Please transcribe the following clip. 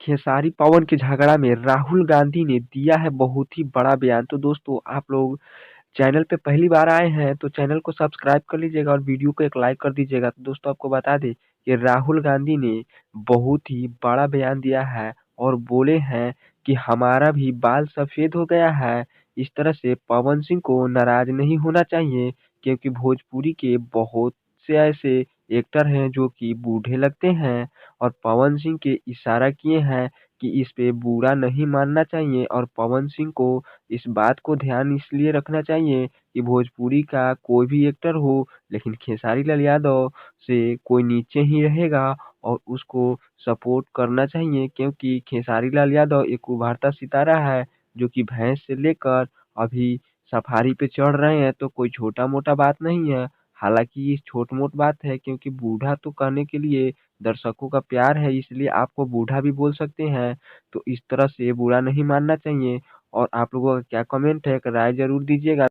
खेसारी पवन के झगड़ा में राहुल गांधी ने दिया है बहुत ही बड़ा बयान। तो दोस्तों आप लोग चैनल पे पहली बार आए हैं तो चैनल को सब्सक्राइब कर लीजिएगा और वीडियो को एक लाइक कर दीजिएगा। तो दोस्तों आपको बता दें कि राहुल गांधी ने बहुत ही बड़ा बयान दिया है और बोले हैं कि हमारा भी बाल सफेद हो गया है। इस तरह से पवन सिंह को नाराज नहीं होना चाहिए, क्योंकि भोजपुरी के बहुत से ऐसे एक्टर हैं जो कि बूढ़े लगते हैं और पवन सिंह के इशारा किए हैं कि इस पे बुरा नहीं मानना चाहिए। और पवन सिंह को इस बात को ध्यान इसलिए रखना चाहिए कि भोजपुरी का कोई भी एक्टर हो, लेकिन खेसारी लाल यादव से कोई नीचे ही रहेगा और उसको सपोर्ट करना चाहिए, क्योंकि खेसारी लाल यादव एक उभरता सितारा है जो कि भैंस से लेकर अभी सफारी पे चढ़ रहे हैं। तो कोई छोटा मोटा बात नहीं है। हालांकि ये छोट मोट बात है, क्योंकि बूढ़ा तो कहने के लिए दर्शकों का प्यार है, इसलिए आपको बूढ़ा भी बोल सकते हैं। तो इस तरह से बुरा नहीं मानना चाहिए। और आप लोगों का क्या कमेंट है, एक राय जरूर दीजिएगा।